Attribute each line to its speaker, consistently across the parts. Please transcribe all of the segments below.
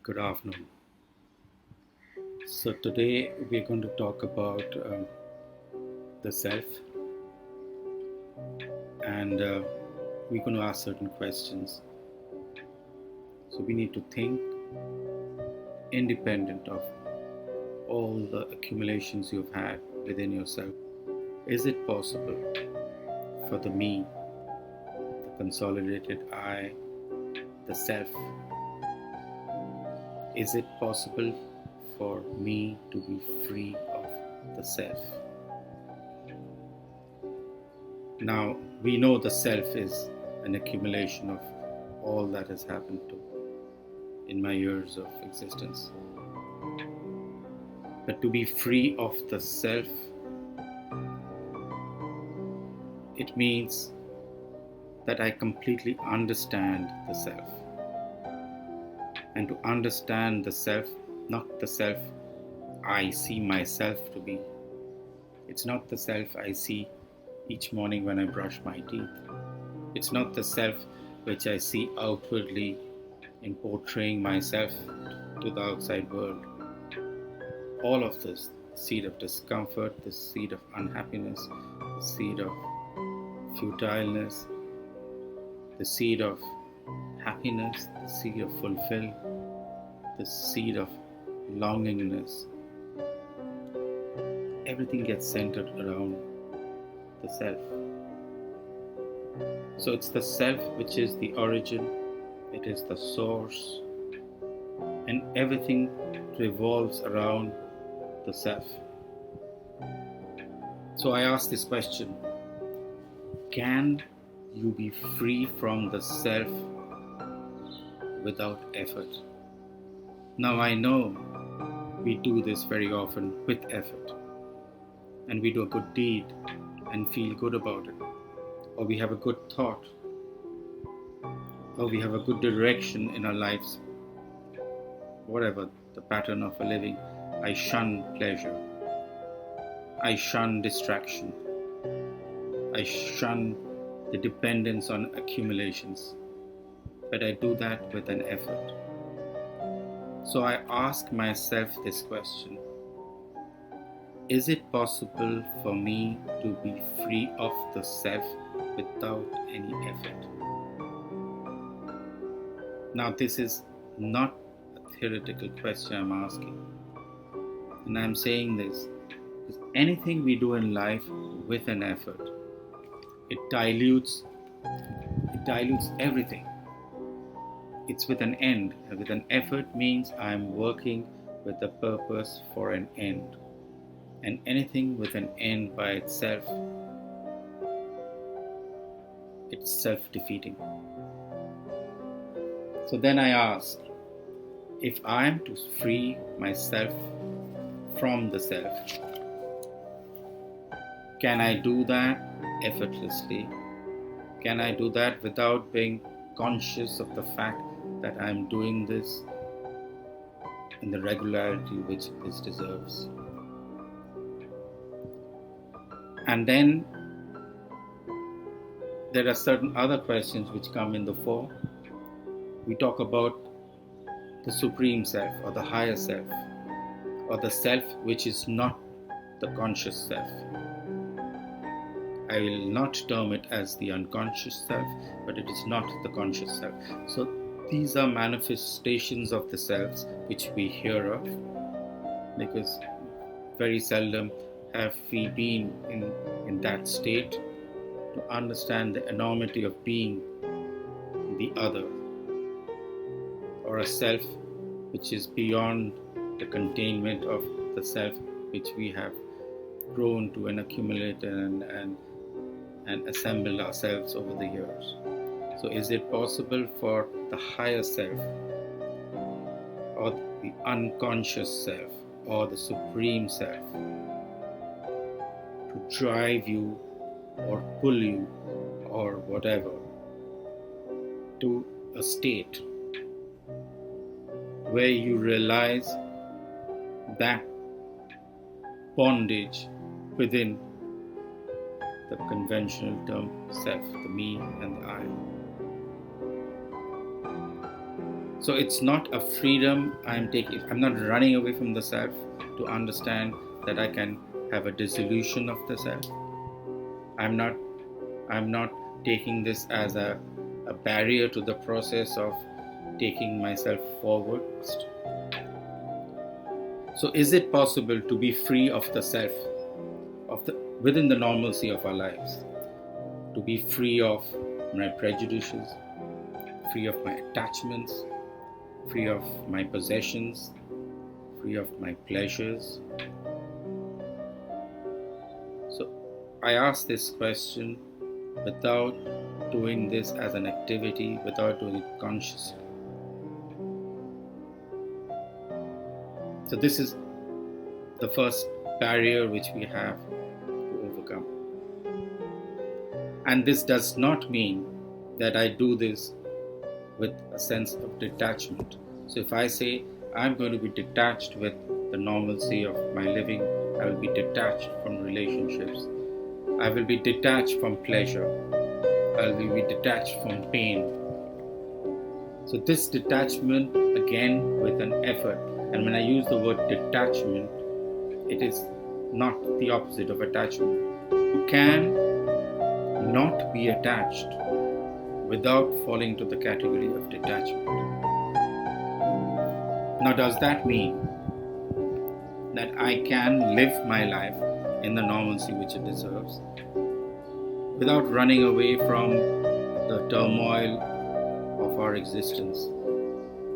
Speaker 1: Good afternoon. So, today we're going to talk about the self, and we're going to ask certain questions. So, we need to think independent of all the accumulations you've had within yourself. Is it possible for the me, the consolidated I, the self? Is it possible for me to be free of the self? Now, we know the self is an accumulation of all that has happened to in my years of existence. But to be free of the self, it means that I completely understand the self. And to understand the self, not the self I see myself to be. It's not the self I see each morning when I brush my teeth. It's not the self which I see outwardly in portraying myself to the outside world. All of this, the seed of discomfort, the seed of unhappiness, the seed of futileness, the seed of happiness, the seed of fulfill, the seed of longingness, everything gets centered around the self. So it's the self which is the origin, it is the source, and everything revolves around the self. So I ask this question: can you be free from the self without effort? Now I know we do this very often with effort, and we do a good deed and feel good about it, or we have a good thought, or we have a good direction in our lives, whatever the pattern of a living. I shun pleasure, I shun distraction, I shun the dependence on accumulations, but I do that with an effort. So I ask myself this question: is it possible for me to be free of the self without any effort? Now, this is not a theoretical question I'm asking, and I'm saying this because anything we do in life with an effort, it dilutes everything. It's with an end, and with an effort means I'm working with a purpose for an end. And anything with an end by itself, it's self-defeating. So then I ask, if I am to free myself from the self, can I do that effortlessly? Can I do that without being conscious of the fact that I'm doing this in the regularity which this deserves? And then there are certain other questions which come in the fore. We talk about the supreme self or the higher self, or the self which is not the conscious self. I will not term it as the unconscious self, but it is not the conscious self. So these are manifestations of the selves which we hear of, because very seldom have we been in that state to understand the enormity of being the other, or a self which is beyond the containment of the self which we have grown to and accumulated and assembled ourselves over the years. So is it possible for the higher self, or the unconscious self, or the supreme self to drive you or pull you or whatever to a state where you realize that bondage within the conventional term self, the me and the I? So it's not a freedom I'm taking. I'm not running away from the self to understand that I can have a dissolution of the self. I'm not taking this as a barrier to the process of taking myself forward. So is it possible to be free of the self, within the normalcy of our lives? To be free of my prejudices, free of my attachments, free of my possessions, free of my pleasures? So I ask this question without doing this as an activity, without doing it consciously. So this is the first barrier which we have to overcome. And this does not mean that I do this with a sense of detachment. So if I say I'm going to be detached with the normalcy of my living, I will be detached from relationships, I will be detached from pleasure, I will be detached from pain. So this detachment, again with an effort, and when I use the word detachment, it is not the opposite of attachment. You can not be attached without falling to the category of detachment. Now, does that mean that I can live my life in the normalcy which it deserves without running away from the turmoil of our existence?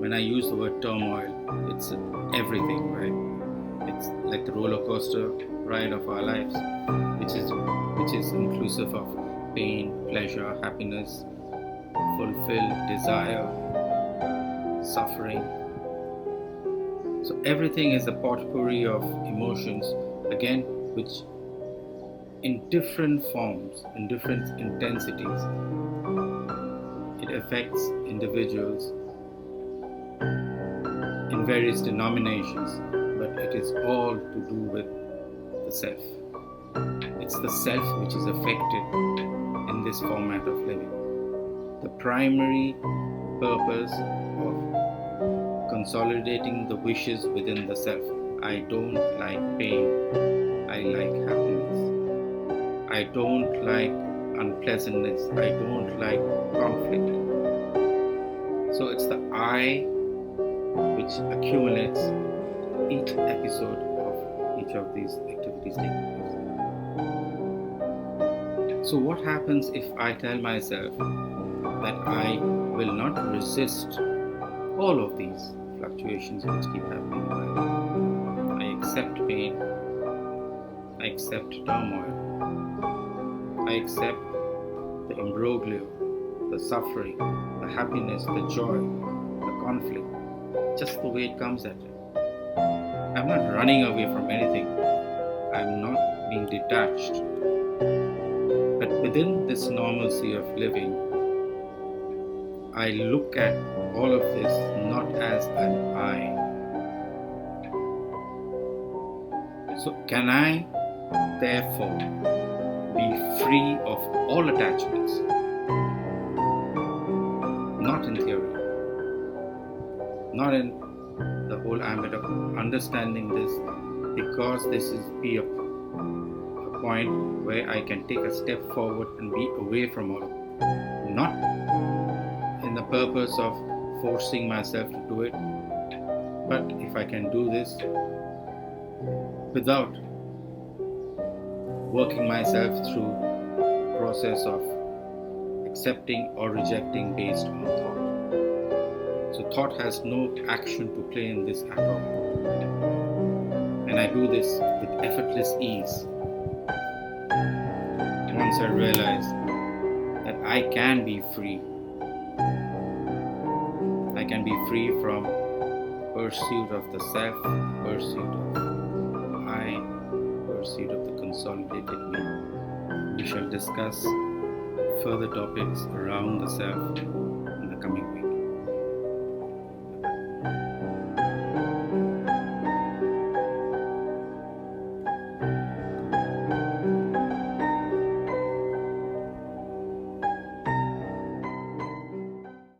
Speaker 1: When I use the word turmoil, it's everything, right? It's like the roller coaster ride of our lives, which is inclusive of pain, pleasure, happiness, fulfilled desire, suffering. So everything is a potpourri of emotions, again, which in different forms, in different intensities, it affects individuals in various denominations, but it is all to do with the self. It's the self which is affected in this format of living. The primary purpose of consolidating the wishes within the self. I don't like pain, I like happiness. I don't like unpleasantness, I don't like conflict. So it's the I which accumulates each episode of each of these activities taking place. So what happens if I tell myself that I will not resist all of these fluctuations which keep happening in my life? I accept pain, I accept turmoil, I accept the imbroglio, the suffering, the happiness, the joy, the conflict, just the way it comes at it. I'm not running away from anything. I'm not being detached. But within this normalcy of living, I look at all of this not as an I. So can I therefore be free of all attachments? Not in theory, not in the whole ambit of understanding this, because this is a point where I can take a step forward and be away from all of it. Not in the purpose of forcing myself to do it, but if I can do this without working myself through the process of accepting or rejecting based on thought. So thought has no action to play in this at all. And I do this with effortless ease. Once I realize that I can be free, I can be free from pursuit of the self, pursuit of I, pursuit of the consolidated me. We shall discuss further topics around the self